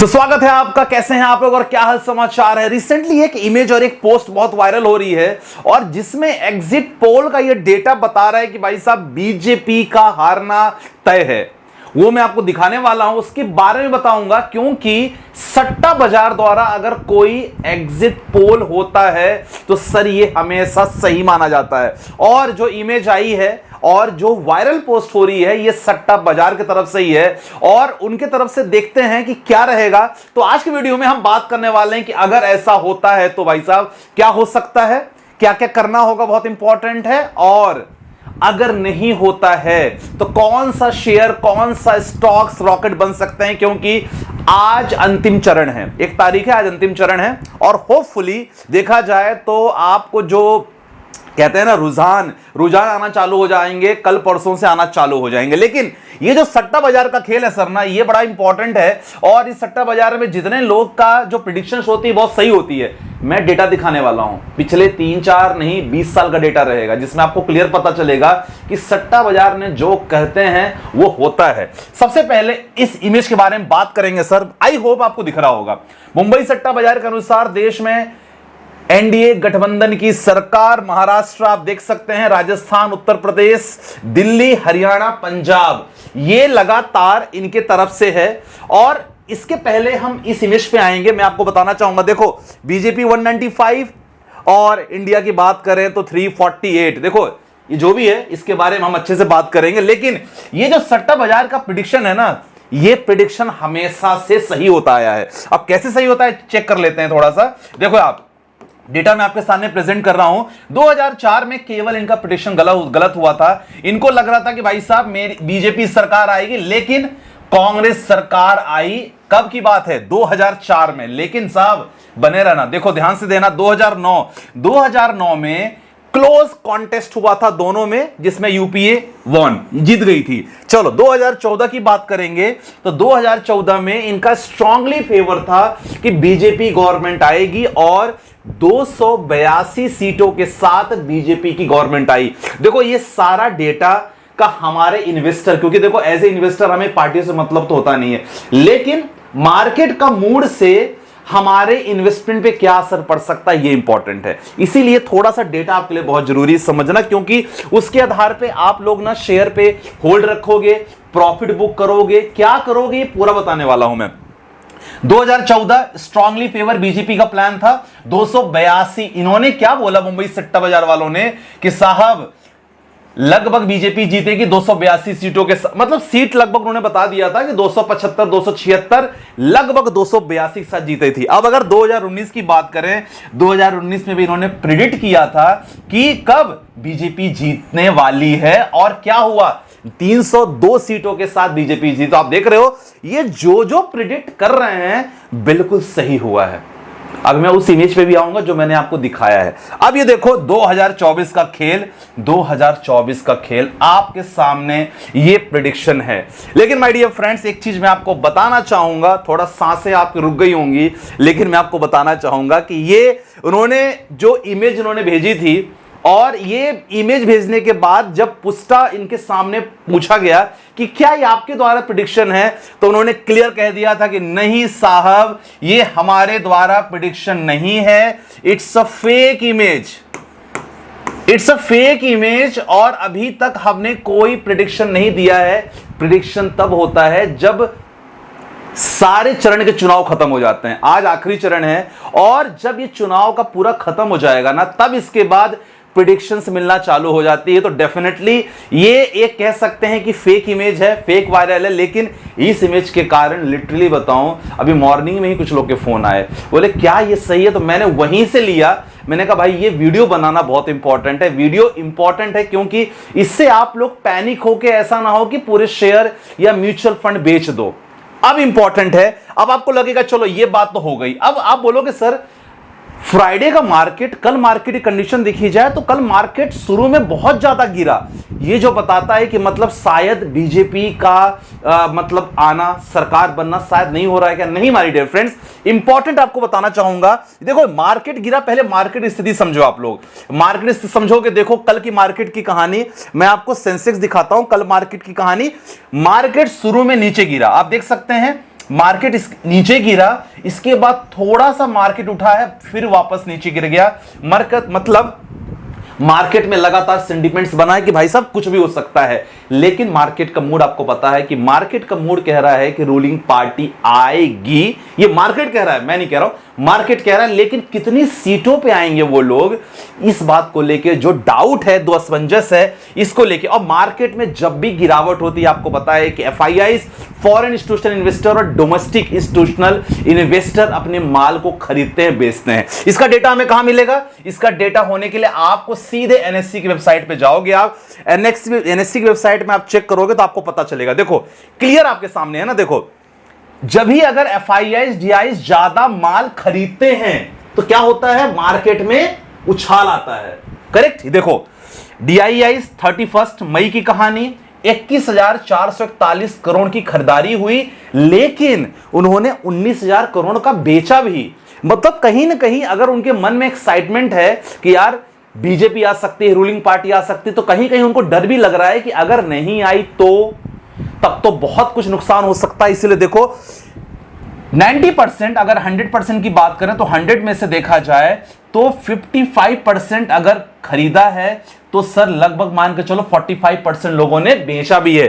तो स्वागत है आपका। कैसे हैं आप लोग और क्या हाल समाचार है। रिसेंटली एक इमेज और एक पोस्ट बहुत वायरल हो रही है और जिसमें एग्जिट पोल का ये डेटा बता रहा है कि भाई साहब बीजेपी का हारना तय है। वो मैं आपको दिखाने वाला हूं, उसके बारे में बताऊंगा, क्योंकि सट्टा बाजार द्वारा अगर कोई एग्जिट पोल होता है तो सर ये हमेशा सही माना जाता है। और जो इमेज आई है और जो वायरल पोस्ट हो रही है ये सट्टा बाजार की तरफ से ही है और उनके तरफ से देखते हैं कि क्या रहेगा। तो आज की वीडियो में हम बात करने वाले हैं कि अगर ऐसा होता है तो भाई साहब क्या हो सकता है, क्या क्या करना होगा, बहुत इंपॉर्टेंट है। और अगर नहीं होता है तो कौन सा शेयर, कौन सा स्टॉक्स रॉकेट बन सकते हैं, क्योंकि आज अंतिम चरण है। 1 तारीख है, आज अंतिम चरण है और होपफुली देखा जाए तो आपको जो कहते हैं ना रुझान आना चालू हो जाएंगे, कल परसों से आना चालू हो जाएंगे। लेकिन ये जो सट्टा बाजार का खेल है सर ना, ये बड़ा इंपॉर्टेंट है और इस सट्टा बाजार में जितने लोग का जो प्रेडिक्शंस होती है बहुत सही होती है। मैं डेटा दिखाने वाला हूं, पिछले 3-4 नहीं 20 साल का डेटा रहेगा, जिसमें आपको क्लियर पता चलेगा कि सट्टा बाजार में जो कहते हैं वो होता है। सबसे पहले इस इमेज के बारे में बात करेंगे सर, आई होप आपको दिख रहा होगा। मुंबई सट्टा बाजार के अनुसार देश में एनडीए गठबंधन की सरकार, महाराष्ट्र आप देख सकते हैं, राजस्थान, उत्तर प्रदेश, दिल्ली, हरियाणा, पंजाब, ये लगातार इनके तरफ से है। और इसके पहले हम इस इमेज पे आएंगे, मैं आपको बताना चाहूंगा। देखो बीजेपी 195 और इंडिया की बात करें तो 348। देखो ये जो भी है इसके बारे में हम अच्छे से बात करेंगे। लेकिन ये जो सट्टा बाजार का प्रेडिक्शन है ना, ये प्रेडिक्शन हमेशा से सही होता आया है। अब कैसे सही होता है चेक कर लेते हैं थोड़ा सा। देखो आप डेटा मैं आपके सामने प्रेजेंट कर रहा हूं। 2004 में केवल इनका प्रेडिक्शन गलत हुआ था। इनको लग रहा था कि भाई साहब मेरी बीजेपी सरकार आएगी, लेकिन कांग्रेस सरकार आई। कब की बात है? 2004 में। लेकिन साहब बने रहना, देखो ध्यान से देना, 2009 में क्लोज कॉन्टेस्ट हुआ था दोनों में, जिसमें यूपीए जीत गई थी। चलो 2014 की बात करेंगे तो 2014 में इनका स्ट्रांगली फेवर था कि बीजेपी गवर्नमेंट आएगी और 282 सीटों के साथ बीजेपी की गवर्नमेंट आई। देखो ये सारा डेटा का हमारे इन्वेस्टर, क्योंकि देखो एज ए इन्वेस्टर हमें पार्टियों से मतलब तो होता नहीं है, लेकिन मार्केट का मूड से हमारे इन्वेस्टमेंट पे क्या असर पड़ सकता है ये इंपॉर्टेंट है। इसीलिए थोड़ा सा डेटा आपके लिए बहुत जरूरी समझना, क्योंकि उसके आधार पे आप लोग ना शेयर पे होल्ड रखोगे, प्रॉफिट बुक करोगे, क्या करोगे ये पूरा बताने वाला हूं मैं। 2014 स्ट्रांगली फेवर बीजेपी का प्लान था। 282 इन्होंने क्या बोला मुंबई सट्टा बाजार वालों ने कि साहब लगभग बीजेपी जीतेगी 282 सीटों के, मतलब सीट लगभग उन्होंने बता दिया था कि 275 276 लगभग 282 के साथ जीते थी। अब अगर 2019 की बात करें, 2019 में भी इन्होंने प्रिडिक्ट किया था कि कब बीजेपी जीतने वाली है और क्या हुआ, 302 सीटों के साथ बीजेपी जीती। तो आप देख रहे हो ये जो प्रिडिक्ट कर रहे हैं बिल्कुल सही हुआ है। अब मैं उस इमेज पे भी आऊंगा जो मैंने आपको दिखाया है। अब ये देखो 2024 का खेल, 2024 का खेल आपके सामने ये प्रेडिक्शन है। लेकिन माय डियर फ्रेंड्स एक चीज मैं आपको बताना चाहूंगा, थोड़ा सांसें आपकी रुक गई होंगी, लेकिन मैं आपको बताना चाहूंगा कि ये उन्होंने जो इमेज उन्होंने भेजी थी और ये इमेज भेजने के बाद जब पुष्टा इनके सामने पूछा गया कि क्या ये आपके द्वारा प्रेडिक्शन है, तो उन्होंने क्लियर कह दिया था कि नहीं साहब ये हमारे द्वारा प्रेडिक्शन नहीं है, it's a fake image, it's a fake image. और अभी तक हमने कोई प्रेडिक्शन नहीं दिया है। प्रेडिक्शन तब होता है जब सारे चरण के चुनाव खत्म हो जाते हैं। आज आखिरी चरण है और जब ये चुनाव का पूरा खत्म हो जाएगा ना, तब इसके बाद प्रेडिक्शंस मिलना चालू हो जाती है। तो डेफिनेटली ये एक कह सकते हैं कि फेक इमेज है, फेक वायरल है। लेकिन इस इमेज के कारण लिटरली बताऊं, अभी मॉर्निंग में ही कुछ लोग के फोन आए, बोले क्या ये सही है, तो मैंने वहीं से लिया। मैंने कहा भाई ये वीडियो बनाना बहुत इंपॉर्टेंट है। वीडियो इंपॉर्टेंट है क्योंकि इससे आप लोग पैनिक होके ऐसा ना हो कि पूरे शेयर या म्यूचुअल फंड बेच दो। अब इंपॉर्टेंट है, अब आपको लगेगा चलो ये बात तो हो गई। अब आप बोलोगे सर फ्राइडे का मार्केट, कल मार्केट की कंडीशन देखी जाए तो कल मार्केट शुरू में बहुत ज्यादा गिरा, ये जो बताता है कि मतलब शायद बीजेपी का मतलब आना, सरकार बनना शायद नहीं हो रहा है क्या? नहीं माय डियर फ्रेंड्स, इंपॉर्टेंट आपको बताना चाहूंगा। देखो मार्केट गिरा, पहले मार्केट स्थिति समझो आप लोग। मार्केट स्थिति समझो कि देखो कल की मार्केट की कहानी, मैं आपको सेंसेक्स दिखाता हूं, कल मार्केट की कहानी। मार्केट शुरू में नीचे गिरा, आप देख सकते हैं मार्केट नीचे गिरा, इसके बाद थोड़ा सा मार्केट उठा है, फिर वापस नीचे गिर गया। मतलब मार्केट में लगातार सेंटिमेंट्स बना है कि भाई साहब कुछ भी हो सकता है, लेकिन मार्केट का मूड आपको पता है कि मार्केट का मूड कह रहा है कि रूलिंग पार्टी आएगी। ये मार्केट कह रहा है, मैं नहीं कह रहा हूं, मार्केट कह रहा है। लेकिन कितनी सीटों पे आएंगे वो लोग, इस बात को लेके जो डाउट है, दो असमंजस है इसको लेके। और मार्केट में जब भी गिरावट होती है, आपको पता है कि एफआईआईज, फॉरेन इंस्टीट्यूशनल इन्वेस्टर और डोमेस्टिक इंस्टीट्यूशनल इन्वेस्टर अपने माल को खरीदते हैं, बेचते हैं। इसका डेटा हमें कहां मिलेगा? इसका डेटा होने के लिए आपको सीधे एनएससी की वेबसाइट पे जाओगे। आप एनएससी की वेबसाइट में आप चेक करोगे तो आपको पता चलेगा। देखो क्लियर आपके सामने है ना। देखो जब भी अगर एफआईआईज डीआईज ज्यादा माल खरीदते हैं तो क्या होता है? मार्केट में उछाल आता है। करेक्ट। देखो डीआईआईज 31 मई की कहानी, 21,441 करोड़ की खरीदारी हुई, लेकिन उन्होंने 19,000 करोड़ का बेचा भी। मतलब कहीं ना कहीं अगर उनके मन में एक्साइटमेंट है कि यार बीजेपी आ सकती है, रूलिंग पार्टी आ सकती है, तो कहीं कहीं उनको डर भी लग रहा है कि अगर नहीं आई तो तब तो बहुत कुछ नुकसान हो सकता है। इसलिए देखो 90%, अगर 100% की बात करें तो 100 में से देखा जाए तो 55% अगर खरीदा है तो सर लगभग मान के चलो 45% लोगों ने बेचा भी है।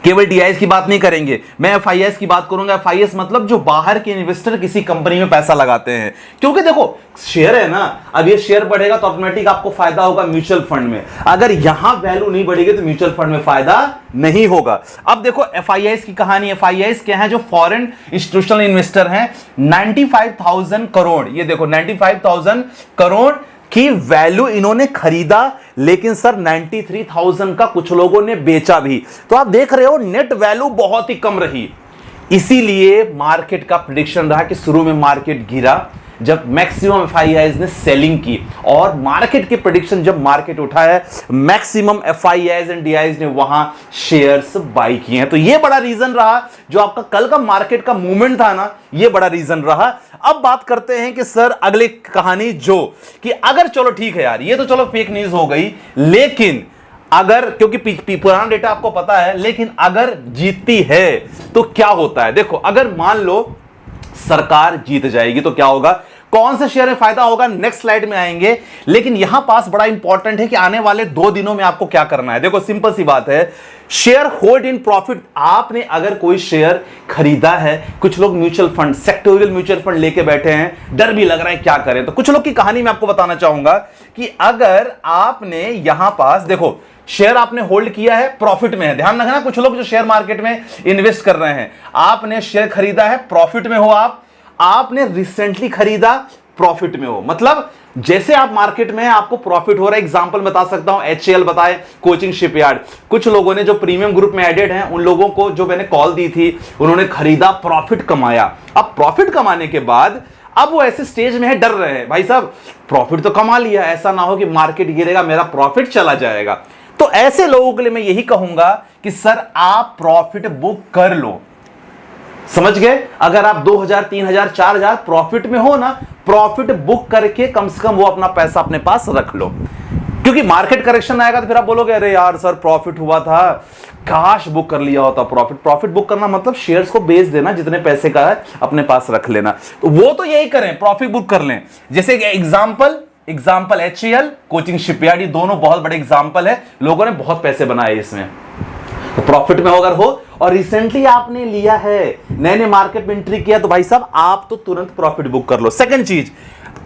केवल डीआईएस की बात नहीं करेंगे, मैं एफआईएस की बात करूंगा। एफआईएस मतलब जो बाहर के इन्वेस्टर किसी कंपनी में पैसा लगाते हैं, क्योंकि देखो शेयर है ना, अब ये शेयर बढ़ेगा तो ऑटोमेटिक आपको फायदा होगा म्यूचुअल फंड में। अगर यहां वैल्यू नहीं बढ़ेगी तो म्यूचुअल फंड में फायदा नहीं होगा। अब देखो एफआईएस की कहानी। एफआईएस क्या है? जो फॉरेन इंस्टीट्यूशनल इन्वेस्टर हैं, 95,000 करोड़, ये देखो 95,000 करोड़ की वैल्यू इन्होंने खरीदा, लेकिन सर 93,000 का कुछ लोगों ने बेचा भी। तो आप देख रहे हो नेट वैल्यू बहुत ही कम रही। इसीलिए मार्केट का प्रेडिक्शन रहा कि शुरू में मार्केट गिरा जब मैक्सिमम एफआईआईज ने सेलिंग की, और मार्केट के प्रेडिक्शन जब मार्केट उठा है मैक्सिमम एफआईआईज एंड डीआईज ने वहां शेयर्स बाई किए हैं। तो ये बड़ा रीजन रहा, जो आपका कल का मार्केट का मूवमेंट था ना, ये बड़ा रीजन रहा। अब बात करते हैं कि सर अगली कहानी, जो कि अगर चलो ठीक है यार, ये तो चलो फेक न्यूज हो गई, लेकिन अगर, क्योंकि पुराना डेटा आपको पता है, लेकिन अगर जीतती है तो क्या होता है? देखो अगर मान लो सरकार जीत जाएगी तो क्या होगा, कौन से शेयर में फायदा होगा, नेक्स्ट स्लाइड में आएंगे। लेकिन यहां पास बड़ा इंपॉर्टेंट है कि आने वाले 2 दिनों में आपको क्या करना है। देखो सिंपल सी बात है, शेयर होल्ड इन प्रॉफिट। आपने अगर कोई शेयर खरीदा है, कुछ लोग mutual fund, sectoral mutual fund लेके बैठे हैं, डर भी लग रहा है क्या करें, तो कुछ लोग की कहानी मैं आपको बताना चाहूंगा कि अगर आपने यहां पास देखो शेयर आपने होल्ड किया है, प्रॉफिट में है, ध्यान रखना। कुछ लोग जो शेयर मार्केट में इन्वेस्ट कर रहे हैं, आपने शेयर खरीदा है, प्रॉफिट में हो आपने रिसेंटली खरीदा, प्रॉफिट में हो। मतलब जैसे आप मार्केट में आपको प्रॉफिट हो रहा है, एग्जांपल बता सकता हूं, एचएएल बताए, कोचिंग शिपयार्ड, कुछ लोगों ने जो प्रीमियम ग्रुप में एडेड हैं, उन लोगों को जो मैंने कॉल दी थी, उन्होंने खरीदा, प्रॉफिट कमाया। अब प्रॉफिट कमाने के बाद अब वो ऐसे स्टेज में है, डर रहे हैं, भाई साहब प्रॉफिट तो कमा लिया, ऐसा ना हो कि मार्केट गिरेगा, मेरा प्रॉफिट चला जाएगा। तो ऐसे लोगों के लिए मैं यही कहूंगा कि सर आप प्रॉफिट बुक कर लो। समझ गए? अगर आप 2,000, 3,000, 4,000 प्रॉफिट में हो ना, प्रॉफिट बुक करके कम से कम वो अपना पैसा अपने पास रख लो, क्योंकि मार्केट करेक्शन आएगा तो फिर आप बोलोगे अरे यार सर प्रॉफिट हुआ था, काश बुक कर लिया होता प्रॉफिट। प्रॉफिट बुक करना मतलब शेयर्स को बेच देना, जितने पैसे का है अपने पास रख लेना। तो वो तो यही करें, प्रॉफिट बुक कर लें। जैसे एग्जाम्पल एचएएल, कोचिंग शिपयार्ड, ये दोनों बहुत बड़े एग्जाम्पल है, लोगों ने बहुत पैसे बनाए इसमें। तो प्रॉफिट में अगर हो और रिसेंटली आपने लिया है, नए मार्केट में एंट्री किया, तो भाई साहब आप तो तुरंत प्रॉफिट बुक कर लो। सेकंड चीज,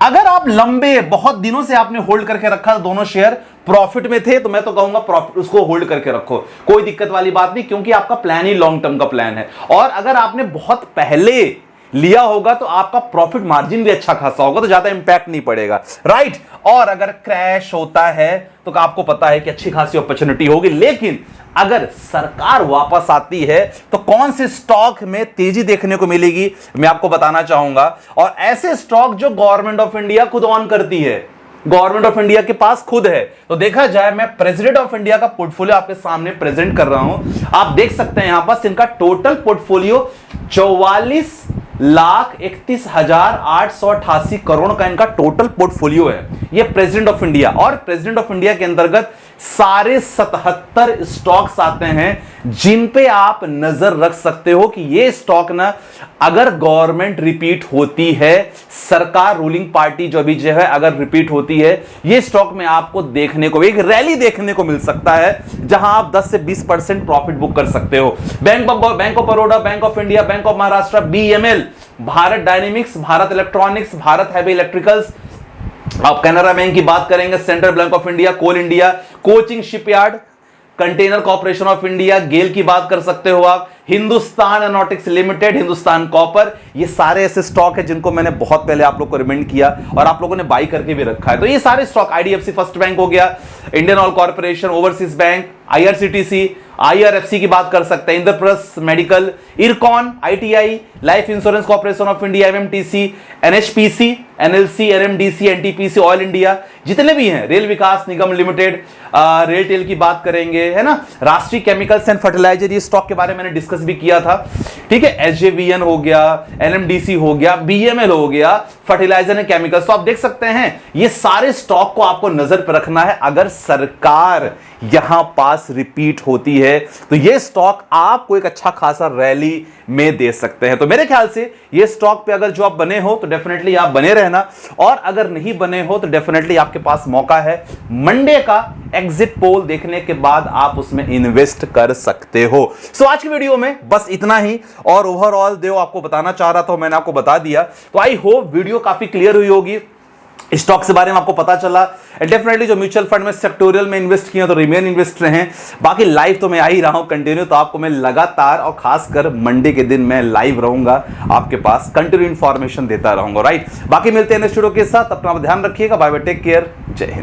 अगर आप लंबे बहुत दिनों से आपने होल्ड करके रखा, दोनों शेयर प्रॉफिट में थे, तो मैं तो कहूंगा प्रॉफिट उसको होल्ड करके रखो, कोई दिक्कत वाली बात नहीं, क्योंकि आपका प्लान ही लॉन्ग टर्म का प्लान है। और अगर आपने बहुत पहले लिया होगा तो आपका प्रॉफिट मार्जिन भी अच्छा खासा होगा, तो ज्यादा इंपैक्ट नहीं पड़ेगा, राइट। और अगर क्रैश होता है तो आपको पता है कि अच्छी खासी अपॉर्चुनिटी होगी। लेकिन अगर सरकार वापस आती है तो कौन से स्टॉक में तेजी देखने को मिलेगी, मैं आपको बताना चाहूंगा। और ऐसे स्टॉक जो गवर्नमेंट ऑफ इंडिया खुद ऑन करती है, गवर्नमेंट ऑफ इंडिया के पास खुद है। तो देखा जाए, मैं प्रेसिडेंट ऑफ इंडिया का पोर्टफोलियो आपके सामने प्रेजेंट कर रहा हूं, आप देख सकते हैं यहां पास इनका टोटल पोर्टफोलियो 44,31,888 करोड़ का इनका टोटल पोर्टफोलियो है। ये प्रेसिडेंट ऑफ इंडिया, और प्रेसिडेंट ऑफ इंडिया के अंतर्गत सारे 77 स्टॉक्स आते हैं जिन पे आप नजर रख सकते हो कि ये स्टॉक ना अगर गवर्नमेंट रिपीट होती है, सरकार रूलिंग पार्टी जो भी जो है अगर रिपीट होती है, ये स्टॉक में आपको देखने को एक रैली देखने को मिल सकता है जहां आप 10 से 20% प्रॉफिट बुक कर सकते हो। Bank of Baroda, Bank of India, Bank of Maharashtra, BML, Bharat Dynamics, Bharat Electronics, Bharat Heavy Electricals, आप कैनरा बैंक की बात करेंगे, Central Bank of India, Coal India, Cochin Shipyard, Container Corporation of India, GAIL की बात कर सकते हो आप, Hindustan Aeronautics Limited, Hindustan Copper, ये सारे ऐसे स्टॉक है जिनको मैंने बहुत पहले आप लोग को रिकमेंड किया और आप लोगों ने बाई करके भी रखा है। तो ये सारे स्टॉक, आईडीएफसी फर्स्ट बैंक हो गया, Indian oil corporation, overseas bank, IRCTC, IRFC की बात कर सकते हैं, Indraprastha medical, IRCON, ITI, life insurance corporation of India, MMTC, NHPC, NLC, NMDC, NTPC, oil India, जितने भी हैं, रेल विकास निगम लिमिटेड, रेलटेल की बात करेंगे, है ना, राष्ट्रीय केमिकल्स एंड फर्टिलाइजर, ये स्टॉक के बारे में मैंने डिस्कस भी किया था, ठीक है, एसजेवीएन हो गया, एनएमडीसी हो गया, बीएमएल हो गया, फर्टिलाइजर एंड केमिकल्स। तो आप देख सकते हैं ये सारे स्टॉक को आपको नजर पर रखना है। अगर सरकार यहां पास रिपीट होती है तो ये स्टॉक आपको एक अच्छा खासा रैली में दे सकते हैं। तो मेरे ख्याल से ये स्टॉक पे अगर जो आप बने हो तो डेफिनेटली आप बने रहना, और अगर नहीं बने हो तो डेफिनेटली आपके पास मौका है मंडे का एग्जिट पोल देखने के बाद आप उसमें इन्वेस्ट कर सकते हो। सो आज की वीडियो में बस इतना ही, और ओवरऑल जो आपको बताना चाह रहा था मैंने आपको बता दिया। तो आई होप वीडियो काफी क्लियर हुई होगी, स्टॉक से बारे में आपको पता चला। डेफिनेटली जो म्यूचुअल फंड में सेक्टोरियल में इन्वेस्ट किया तो रिमेन इन्वेस्ट रहे। बाकी लाइव तो मैं आ ही रहा हूं कंटिन्यू, तो आपको मैं लगातार और खासकर मंडे के दिन मैं लाइव रहूंगा, आपके पास कंटिन्यू इंफॉर्मेशन देता रहूंगा, राइट। बाकी मिलते हैं नेक्स्ट वीडियो के साथ, अपना ध्यान रखिएगा, बाय बाय, टेक केयर, जय हिंद।